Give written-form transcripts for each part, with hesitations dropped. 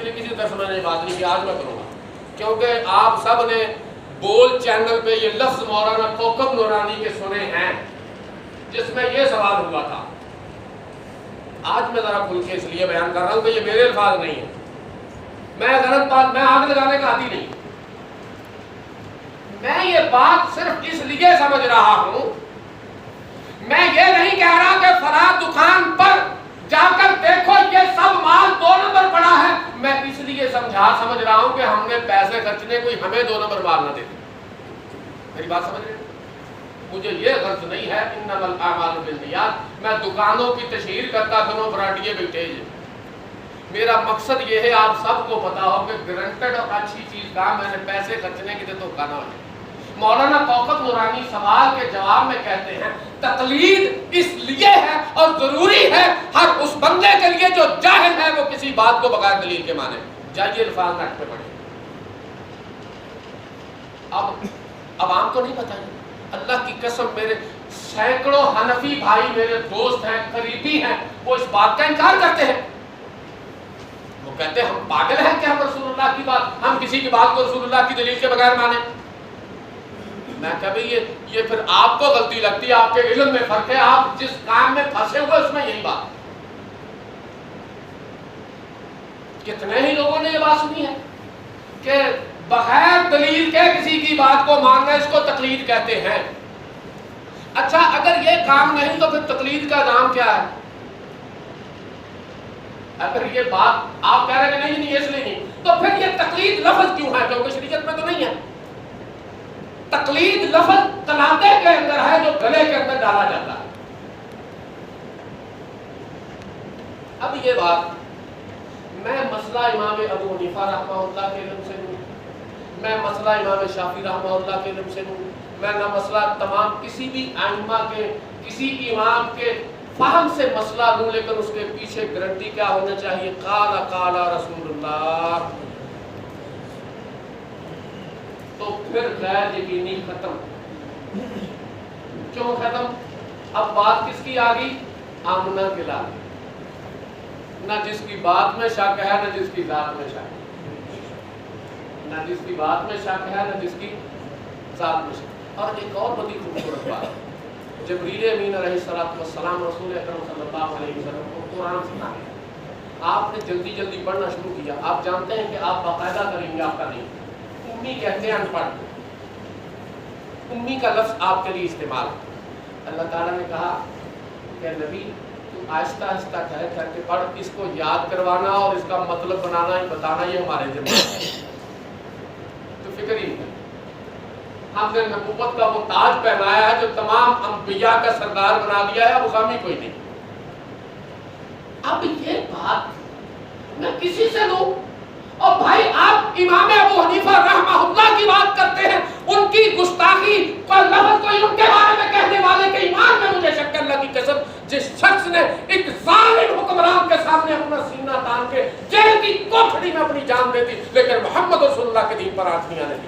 پچھلی کسی درس میں نے بات نہیں کی، آج میں کروں گا، کیونکہ آپ سب نے بول چینل پہ یہ لفظ مولانا کوکب نورانی کے سنے ہیں جس میں یہ سوال ہوا تھا. آج میں ذرا کھل کے اس لیے بیان کر رہا ہوں کہ یہ میرے الفاظ نہیں ہیں، میں غلط بات، میں آگ لگانے کا عادی نہیں، میں یہ بات صرف اس لیے سمجھ رہا ہوں، میں یہ نہیں کہہ رہا کہ فلاں دکان پر جا کر دیکھو یہ سب مال 2 نمبر پڑا ہے، میں اس لیے سمجھ رہا ہوں کہ ہم نے پیسے خرچنے کوئی ہمیں 2 نمبر مال نہ دے دے. میری بات سمجھ رہے ہیں؟ مجھے یہ غرض نہیں ہے انما الاعمال بالنیات، میں دکانوں کی تشہیر کرتا پھروں براٹیے بیٹھے. میرا مقصد یہ ہے آپ سب کو پتا ہو کہ گرانٹڈ اور اچھی چیز کا میں نے پیسے خرچنے کی تو کہنا ہے. مولانا کوکب نورانی سوال کے جواب میں کہتے ہیں تقلید اس لیے ہے اور ضروری ہے ہر اس بندے کے لیے جو جاہل ہے وہ کسی بات کو بغیر دلیل کے مانے. جائیے الفاظ نیٹ پہ پڑھیں. اب عام کو نہیں پتا ہے، اللہ کی قسم میرے سینکڑوں حنفی بھائی میرے دوست ہیں، قریبی ہیں، وہ اس بات کا انکار کرتے ہیں. وہ کہتے ہیں ہم پاگل ہیں کہ ہم رسول اللہ کی بات، ہم کسی کی بات کو رسول اللہ کی دلیل کے بغیر مانیں. میں کہا بھئی یہ پھر آپ کو غلطی لگتی ہے، آپ کے علم میں فرق ہے، آپ جس کام میں پھنسے ہوئے اس میں یہی بات. کتنے ہی لوگوں نے یہ بات سنی ہے کہ بغیر دلیل کے کسی کی بات کو ماننا اس کو تقلید کہتے ہیں. اچھا اگر یہ کام نہیں تو پھر تقلید کا نام کیا ہے؟ اگر یہ بات آپ کہہ رہے ہیں کہ نہیں اس لیے نہیں، تو پھر یہ تقلید لفظ کیوں ہے؟ کیونکہ شریعت میں تو نہیں ہے. تقلید لفظ تناطے کے اندر ہے جو گلے کے اندر ڈالا جاتا ہے. اب یہ بات میں مسئلہ امام ابو حنیفہ رحمہ اللہ کے علم سے لوں، میں مسئلہ امام شافعی رحمہ اللہ کے علم سے لوں، میں نہ مسئلہ تمام کسی بھی ائمہ کے کسی امام کے فہم سے مسئلہ لوں، لیکن اس کے پیچھے گارنٹی کیا ہونا چاہیے؟ قال رسول اللہ. تو پھر غیر یقینی ختم. کیوں ختم؟ اب بات کس کی آ گئی؟ آمنہ کے لاگی. نہ جس کی بات میں شک ہے نہ جس کی ذات میں شک ہے، نہ جس کی بات میں شک ہے نہ جس کی ذات میں شک. اور ایک اور بڑی خوبصورت بات، جبریل امین علیہ السلام رسول اکرم صلی اللہ علیہ وسلم کو قرآن سنایا. آپ نے جلدی جلدی پڑھنا شروع کیا. آپ جانتے ہیں کہ آپ باقاعدہ کریں گے، آپ کا نہیں. امی کہتے ہیں ان پڑھ، امی کا لفظ آپ کے لیے استعمال. اللہ تعالیٰ نے کہا کہ نبی تو آہستہ آہستہ کہہ کے پڑھ، اس کو یاد کروانا اور اس کا مطلب بنانا ہی بتانا یہ ہمارے ذمہ ہے. تو فکر ہی نہیں. ہم نے نبوت کا وہ تاج پہنایا ہے جو تمام انبیاء کا سردار بنا دیا ہے، اب خامی کوئی نہیں. اب یہ بات میں کسی سے لوں، اور بھائی آپ امام ابو حنیفہ رحمہ اللہ کی بات کرتے ہیں، ان کی گستاخی کا لفظ کوئی ان کے بارے میں کہنے والے کے ایمان میں مجھے شک. اللہ کی قسم جس شخص نے ایک ظالم حکمران کے سامنے اپنا سینہ تان کے جیل کی کوٹھڑی میں اپنی جان دے دی لیکن محمد رسول اللہ کے دین پر آنچ نہیں آنے دی،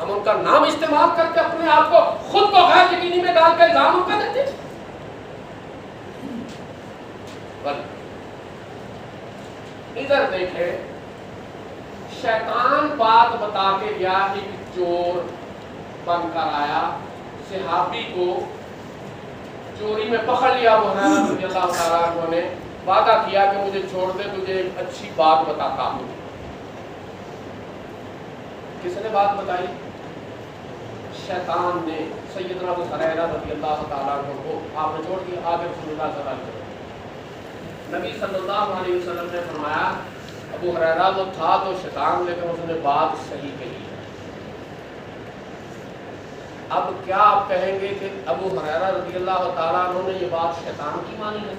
ہم ان کا نام استعمال کر کے اپنے آپ کو خود کو غیر یقینی میں ڈال کے الزام ان پہ دیتے. ادھر دیکھیں، شیطان بات بتا کے گیا، ایک چور بن کر آیا، صحابی کو چوری میں پکڑ لیا. ابو ہریرہ رضی اللہ تعالیٰ عنہ نے وعدہ کیا کہ مجھے چھوڑ دے، تجھے ایک اچھی بات بتاتا ہوں. کس نے بات بتائی؟ شیطان نے. سیدنا ابو ہریرہ رضی اللہ تعالیٰ عنہ کو آپ نے چھوڑ دیا. آگے رسول اللہ صلی اللہ علیہ وسلم، نبی صلی اللہ علیہ وسلم نے فرمایا ابو ہریرہ وہ تھا تو شیطان، لیکن اس نے بات صحیح کہی. اب کیا آپ کہیں گے کہ ابو ہریرہ رضی اللہ تعالیٰ عنہ نے یہ بات شیطان کی مانی ہے؟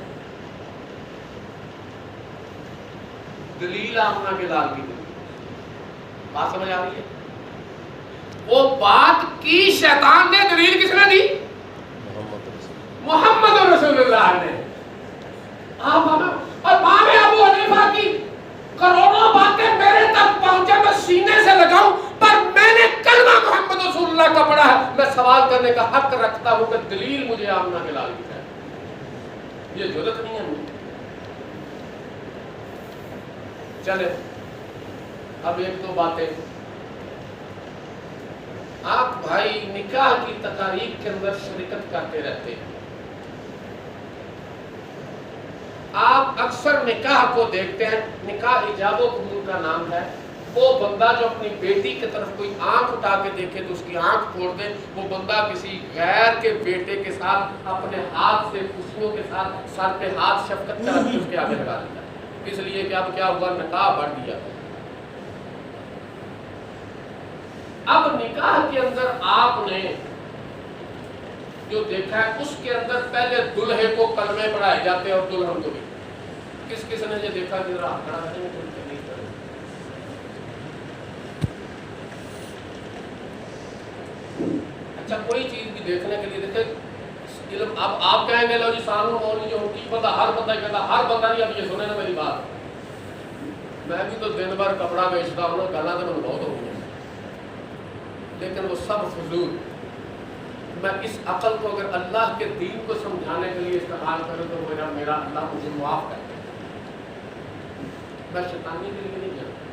دلیل آمنہ کے لال کی دلیل. بات سمجھ آ رہی ہے؟ وہ بات کی شیطان نے، دلیل کس نے دی؟ محمد رسول اللہ نے. آپ ہمیں اور امام ابو حنیفہ کی کروڑوں باتیں میرے تک پہنچے، میں سینے سے لگاؤں، پر میں نے کلمہ محمد رسول اللہ کا پڑھا ہے. میں سوال کرنے کا حق رکھتا ہوں کہ دلیل مجھے آمنہ کے لال کی ہے. یہ ضرورت نہیں ہے مجھے. چلے اب ایک دو باتیں آپ بھائی نکاح کی تقاریب کے اندر شرکت کرتے رہتے ہیں. آپ اکثر نکاح کو دیکھتے ہیں, نکاح ایجاب و قبول کا نام ہے. وہ بندہ جو اپنی بیٹی کی طرف کوئی آنکھ اٹھا کے دیکھے تو اس کی آنکھ پھوڑ دے, وہ بندہ کسی غیر کے بیٹے کے ساتھ اپنے ہاتھ سے خوشیوں کے ساتھ سر پہ ہاتھ شفقت کر کے اس کے آگے لگا دیتا ہے, اس لیے کہ اب کیا ہوا, نکاح بڑھ گیا. اب نکاح کے اندر آپ نے جو دیکھا ہے اس کے اندر پہلے دلہے کو کلمے پڑھائے جاتے ہیں اور دلہن کو بھی. کس کس نے یہ دیکھا کہ ذرا ہاتھ کھڑا کریں؟ اچھا کوئی چیز بھی دیکھنے کے لیے دیکھیں علم. اب آپ کہیں گے لو جی سانو مولوی جو کی پتہ ہر بندہ کہتا, ہر بندہ نہیں. اب یہ سنیں نا میری بات, میں بھی تو دن بھر کپڑا بیچتا ہوں نا, گانا تو میں بہت ہو گیا, لیکن وہ سب فضول. میں اس عقل کو اگر اللہ کے دین کو سمجھانے کے لیے استعمال کروں تو میرا اللہ مجھے معاف کرے. میں شیطانی کے لیے نہیں جانتا,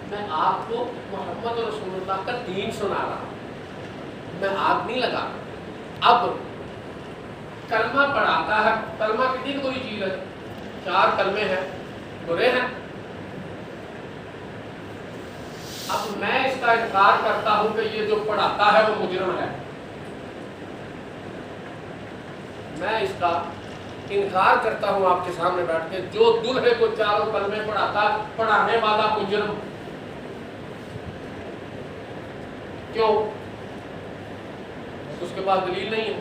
میں آپ کو محمد رسول اللہ کا دین سنا رہا ہوں, میں آگ نہیں لگا. اب کلمہ پڑھاتا ہے, کلمہ کتنی بری چیز ہے, 4 کلمے ہیں, برے ہیں. اب میں اس کا انکار کرتا ہوں کہ یہ جو پڑھاتا ہے وہ مجرم ہے. میں اس کا انکار کرتا ہوں آپ کے سامنے بیٹھ کے, جو دلہے کو 4 کلمے پڑھاتا, پڑھانے والا مجرم. کیوں؟ اس کے پاس دلیل نہیں ہے.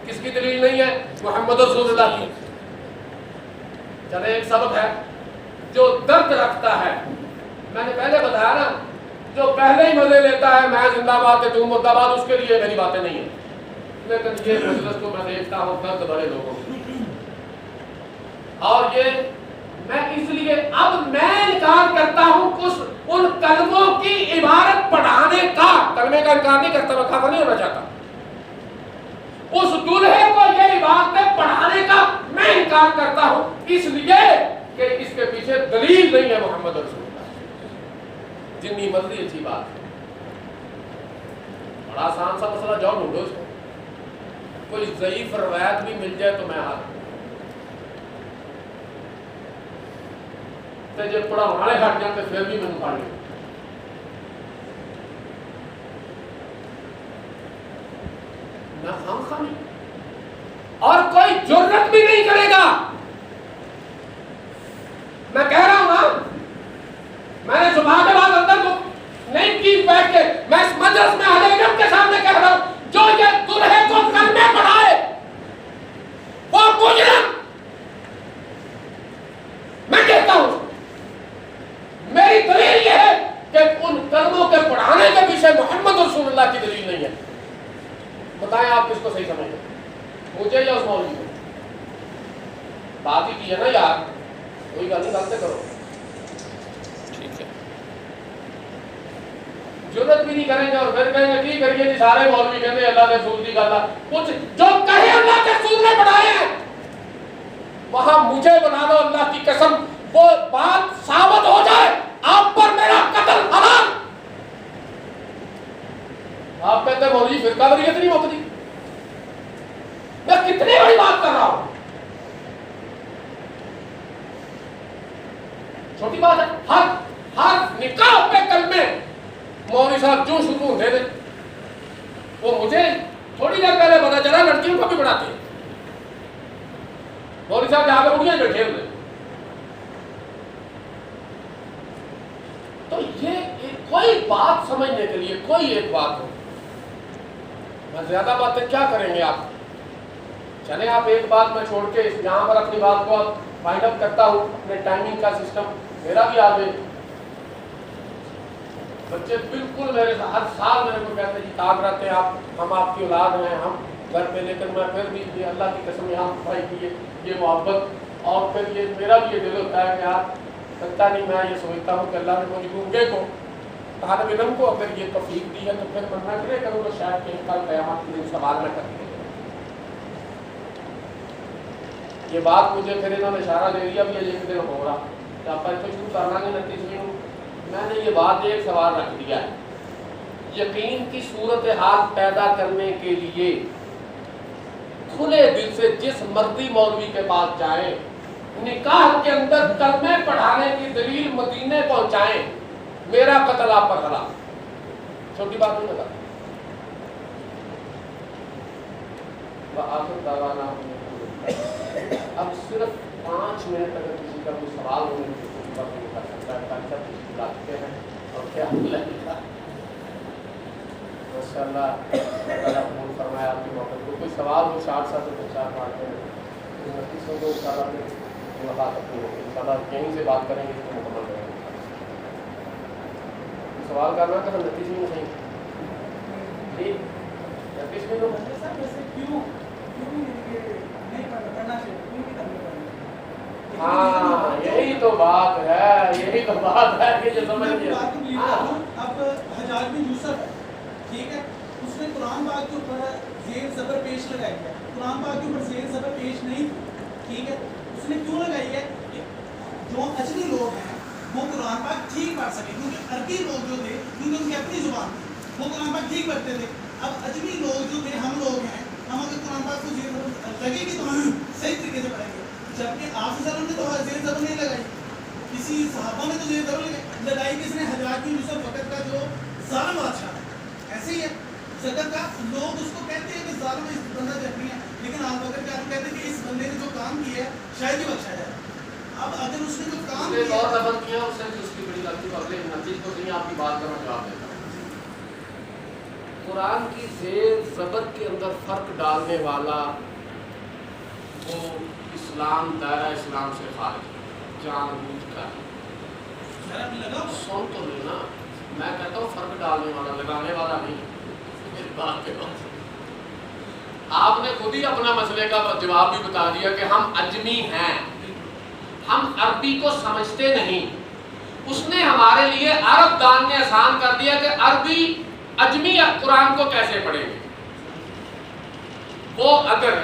کس کی دلیل نہیں ہے؟ محمد رسول اللہ کی. چلے ایک سبب ہے جو درد رکھتا ہے. میں نے پہلے بتایا نا, جو پہلے ہی مزے لیتا ہے میں زندہ باد تم مردہ باد, اس کے لیے میری باتیں نہیں ہیں. لیکن یہ مجلس کو میں دیکھتا ہوں درد بڑے لوگوں کی, اور یہ میں اس لیے اب میں انکار کرتا ہوں ان کلموں کی عبارت پڑھانے کا. کلمے کا انکار نہیں کرتا, میں خفا نہیں ہونا چاہتا. اس دلہے کو یہ عبارتیں پڑھانے کا میں انکار کرتا ہوں, اس لیے کہ اس کے پیچھے دلیل نہیں ہے محمد رسول اللہ. جتنی مرضی اچھی بات ہے, بڑا آسان سا مسئلہ, جاؤ ڈھونڈو اس کو. کوئی ضعیف روایت بھی مل جائے تو میں ہاتھ تے جب پڑا ہمارے ہٹ جاتے پھر بھی میں پڑھ لوں. نہ خام خامی, اور کوئی جرت بھی نہیں کرے گا. میں کہہ رہا ہوں نا, میں نے صبح کے بعد اندر کو نہیں کی بیٹھ کے, میں اس مجلس میں اہل علم کے سامنے کہہ رہا ہوں, جو یہ دلہے کو کلمے پڑھائے وہ مجرم. میں کہتا ہوں میری دلیل یہ ہے کہ ان کلموں کے پڑھانے کے پیچھے محمد رسول اللہ کی دلیل نہیں ہے. بتائیں آپ کس کو صحیح سمجھیں, مجھے یا اس مولوی کو؟ بات ہی کی ہے نا یار, کوئی گل نہیں, غلطی کرو. ٹھیک ہے, جرت بھی نہیں کریں گے اور پھر کہیں گے کی کریے جی, سارے مولوی کہتے اللہ کے رسول کی گل. کچھ جو کہے اللہ کے رسول نے پڑھائے ہیں وہاں مجھے بنا لو اللہ کی قسم, وہ بات ثابت ہو جائے آپ پر میرا قتل حرام. آپ کہتے ہیں مولوی فرقہ واریت نہیں مکتی. میں کتنی بڑی بات کر رہا ہوں, چھوٹی بات ہے. ہر نکاح پہ کلمے مولوی صاحب جو شروع دے دیں. وہ مجھے تھوڑی دیر پہلے پتا چلا لڑکیوں کو بھی پڑھاتے ہیں. مولوی صاحب جہاں پہ اڑیاں بیٹھے ہوئے. تو یہ کوئی بات سمجھنے کے لیے کوئی ایک بات ہو, میں زیادہ باتیں کیا کریں گے آپ. چلیں آپ ایک بات میں چھوڑ کے یہاں پر اپنی بات کو فائنڈ اپ کرتا ہوں. اپنے ٹائمنگ کا سسٹم میرا بھی آگے, بچے بالکل میرے سے ہر سال میرے کو کہتے ہیں جی تاغ رہتے ہیں آپ, ہم آپ کی اولاد ہیں, ہم گھر پہ, لیکن میں پھر بھی یہ اللہ کی قسم یہاں صفائی کی ہے, یہ محبت, اور پھر یہ میرا بھی یہ دل ہوتا ہے کہ یار سچتا نہیں, میں یہ سمجھتا ہوں کہ اللہ نے مجھے گونگے کو, طالب علم کو اگر یہ توفیق دی ہے تو پھر میں کرے کروں گا شاید کہیں کل قیامت کے دن سوال نہ کریں. یہ بات مجھے پھر انہوں نے اشارہ دے دیا بھی ایک دن ہوگا, تو آپ شروع کر لیں گے 29ویں. میں نے یہ بات ایک سوال رکھ دیا ہے. یقین کی صورتحال پیدا کرنے کے لیے کھلے دل سے جس مرضی مولوی کے پاس جائیں, نکاح کے اندر کلمے پڑھانے کی دلیل مدینے پہنچائیں, میرا قتل آپ پر حرام. چھوٹی بات نہیں بتا. آخر دعوانا. اب صرف 5 منٹ اگر کسی کا کوئی سوال ہونے کی بات نہیں کر سکتا ہے تاکہ سب کچھ بلاتے ہیں اور کیا حملہ لکھا. ماشاءاللہ اللہ قبول فرمائے آپ کی محبت کو. کوئی سوال ہو 60 سال سے 4 باتیں ہیں 29 کو انشاءاللہ پھر ملاقات اپنی ہوگی. انشاءاللہ یہیں سے بات کریں گے, اس کو مکمل کریں گے. سوال کرنا کہ 29 میں صحیح جی 29 میں ہاں یہی تو بات ہے, یہی تو بات ہے کہ جو سمجھ گیا. اب حجاج بن یوسف ہے, ٹھیک ہے, اس نے قرآن پاک کے اوپر زیر زبر پیش لگائی ہے. قرآن پاک کے اوپر زیر زبر پیش نہیں تھی, ٹھیک ہے. اس نے کیوں لگائی ہے کہ جو اجمی لوگ ہیں وہ قرآن پاک ٹھیک پڑھ سکیں, کیونکہ عربی لوگ جو تھے کیونکہ ان کی اپنی زبان تھی وہ قرآن پاک ٹھیک پڑھتے تھے. اب اجمی لوگ جو تھے ہم لوگ ہیں, ہم اگر قرآن پاک کو زیر زبر لگے گی تو ہم صحیح طریقے سے پڑھیں گے. جبکہ آپ وسلم نے تو زیر زبر نہیں لگائی, کسی صحابہ نے تو زیر زبر لگائی. کس نے؟ حجاج بن یوسف وقت کا جو ظالم بادشاہ ہے. ایسے ہی ہے زکر کا, لوگ اس کو کہتے ہیں کہ ظالم اس بندہ جبری ہے, لیکن آپ وقت کا کہتے ہیں کہ اس بندے نے جو کام کیا ہے شاید ہی بخشا جائے. اب اگر اس نے جو کام کیا اس سے اس کی بڑی غلطی کو اگلے نتیجے کو نہیں آپ کی بات کا میں جواب دیتا ہوں. قرآن کی زیر زبر کے اندر فرق ڈالنے والا وہ اسلام دائرہ اسلام سے خارج جان بوجھ کر. سن تو لینا, میں کہتا ہوں فرق ڈالنے والا, لگانے والا نہیں. میری بات پہ آپ نے خود ہی اپنا مسئلے کا جواب بھی بتا دیا کہ ہم اجمی ہیں, ہم عربی کو سمجھتے نہیں. اس نے ہمارے لیے عرب دان نے آسان کر دیا کہ عربی اجمی قرآن کو کیسے پڑھیں گے. وہ اگر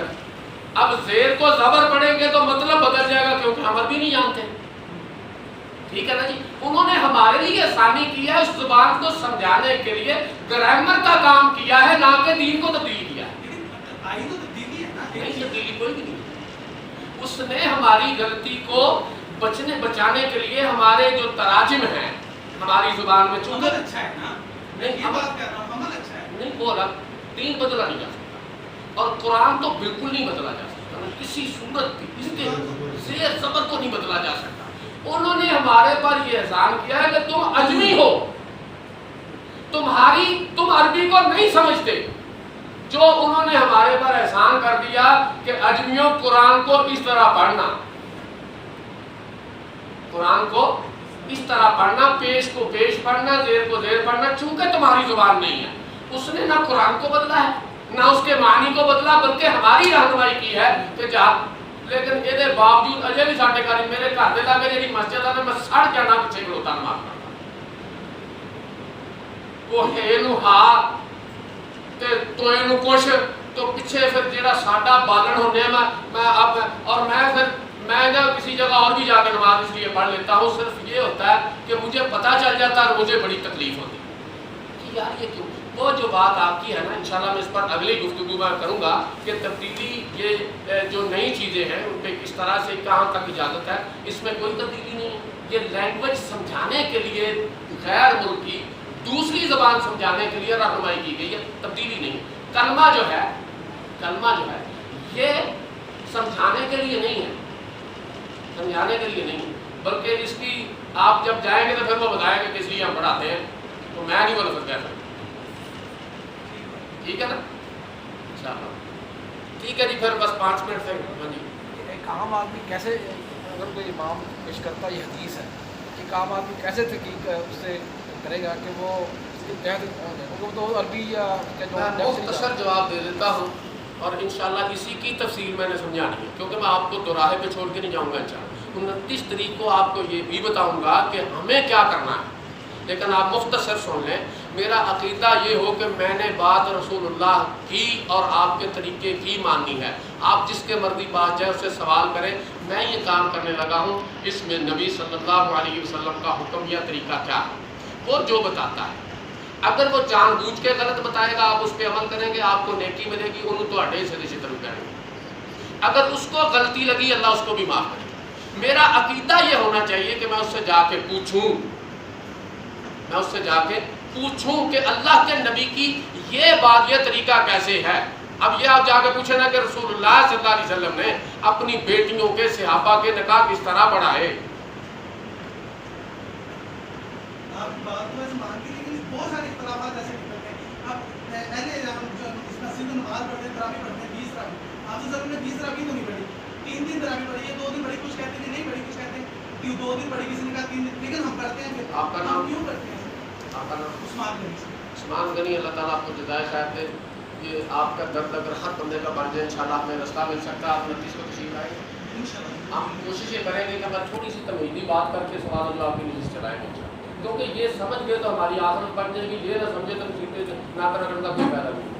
اب زیر کو زبر پڑھیں گے تو مطلب بدل جائے گا, کیونکہ ہم عربی نہیں جانتے. ٹھیک ہے نا جی. انہوں نے ہمارے لیے آسانی کیا ہے, اس زبان کو سمجھانے کے لیے گرامر کا کام کیا ہے, نہ کہ دین کو تبدیل کیا ہے. نہیں تبدیلی کوئی بھی نہیں. اس نے ہماری غلطی کو بچانے کے لیے ہمارے جو تراجم ہیں ہماری زبان میں چونکہ اچھا ہے نا, نہیں یہ بات کر رہا ہوں, عمل اچھا ہے. نہیں بولا دین بدلا نہیں جا سکتا, اور قرآن تو بالکل نہیں بدلا جا سکتا, کسی صورت بھی اس کے زیر زبر کو نہیں بدلا جا سکتا. انہوں نے ہمارے پر یہ احسان کیا ہے کہ تم اجمی ہو, تم عربی کو نہیں سمجھتے. جو انہوں نے ہمارے پر احسان کر دیا کہ اجمیوں قرآن کو اس طرح پڑھنا, قرآن کو اس طرح پڑھنا, پیش کو پیش پڑھنا, زیر کو زیر پڑھنا, چونکہ تمہاری زبان نہیں ہے. اس نے نہ قرآن کو بدلا ہے نہ اس کے معنی کو بدلا, بلکہ ہماری رہنمائی کی ہے کہ جا. لیکن یہ باوجود اجے بھی ساڈے گھر میرے گھر دے لاگے جڑی مسجد ہے میں سڑ جانا پیچھے کھلوتا مارنا. وہ اینو ہا تے تو اینو کچھ تو پیچھے پھر جڑا ساڈا بالن ہونے میں اب اور میں جب کسی جگہ اور بھی جا کے نماز اس لیے پڑھ لیتا ہوں, صرف یہ ہوتا ہے کہ مجھے پتہ چل جاتا ہے اور مجھے بڑی تکلیف ہوتی ہے کہ یار یہ کیوں. وہ جو بات آپ کی ہے نا, انشاءاللہ میں اس پر اگلی گفتگو میں کروں گا کہ تبدیلی یہ جو نئی چیزیں ہیں ان پہ کس طرح سے کہاں تک اجازت ہے. اس میں کوئی تبدیلی نہیں ہے. یہ لینگویج سمجھانے کے لیے غیر ملکی دوسری زبان سمجھانے کے لیے رہنمائی کی گئی ہے, تبدیلی نہیں. کلمہ جو ہے یہ سمجھانے کے لیے نہیں ہے, سمجھانے کے لیے نہیں, بلکہ اس کی آپ جب جائیں گے تو پھر وہ بتائیں گے کہ اس لیے ہم پڑھاتے ہیں, تو میں نہیں وہ لفظ کہہ سکتا. ٹھیک ہے نا, ٹھیک ہے جی. پھر بس 5 منٹ سے. ہاں جی. ایک عام آدمی کیسے, اگر کوئی امام پیش کرتا یہ حدیث ہے, ایک عام آدمی کیسے تحقیق اس سے کرے گا کہ وہ اس کے تحت تو عربی یا مختصر جواب دے دیتا ہوں, اور انشاءاللہ اسی کی تفصیل میں نے سمجھانی ہے, کیونکہ میں آپ کو دوراہے پہ چھوڑ کے نہیں جاؤں گا. انشاءاللہ 29 تاریخ کو آپ کو یہ بھی بتاؤں گا کہ ہمیں کیا کرنا ہے. لیکن آپ مختصر سن لیں، میرا عقیدہ یہ ہو کہ میں نے بات رسول اللہ کی اور آپ کے طریقے کی ماننی ہے. آپ جس کے مرضی پاس جائے اس سے سوال کریں. میں یہ کام کرنے لگا ہوں، اس میں نبی صلی اللہ علیہ وسلم کا حکم یا طریقہ کیا ہے، وہ جو بتاتا ہے. اگر وہ جان بوجھ کے غلط بتائے گا آپ اس پہ عمل کریں گے، آپ کو نیکی ملے گی، انہوں تو اڈے سے شتر کریں گے. اگر اس کو غلطی لگی اللہ اس کو بھی معاف کرے. میرا عقیدہ یہ ہونا چاہیے کہ میں اس سے جا کے پوچھوں، میں اس سے جا کے پوچھوں کہ اللہ کے نبی کی یہ بات، یہ طریقہ کیسے ہے. اب یہ آپ جا کے پوچھیں نا کہ رسول اللہ صلی اللہ علیہ وسلم نے اپنی بیٹیوں کے صحابہ کے نکاح کس طرح پڑھائے. آپ کی بات تو ایسے مان کے، لیکن بہت سارے اختلافات ایسے نکلتے ہیں. اب پہلے اس مسجد میں نماز پڑھتے ہیں، تراویح پڑھتے ہیں 20 تراویح. آپ سے سب نے 20 تراویح تو نہیں پڑھی، 3 دن تراویح پڑھی ہے، 2 دن پڑھی، کچھ کہتے ہیں نہیں پڑھی، کچھ کہتے ہیں کہ 2 دن پڑھی، کسی نے کہا 3 دن. لیکن ہم کرتے ہیں. پھر آپ کا نام کیوں کرتے ہیں؟ آپ کا نام عثمان غنی سے. عثمان غنی، اللہ تعالیٰ آپ کو جزائے خیر دے. یہ آپ کا درد اگر ہر بندے کا بن جائے انشاءاللہ ہمیں رستہ مل سکتا ہے. آپ 29 کو تشریف آئے گے. انشاءاللہ ہم کوشش یہ کریں گے کہ ہم تھوڑی سی تمہیدی بات کر کے سوال و جواب کی نشست چلائیں گے، کیونکہ یہ سمجھ گئے تو ہماری آخرت بن جائے گی. یہ نہ سمجھے تو نہ کرنے کا کوئی فائدہ نہیں.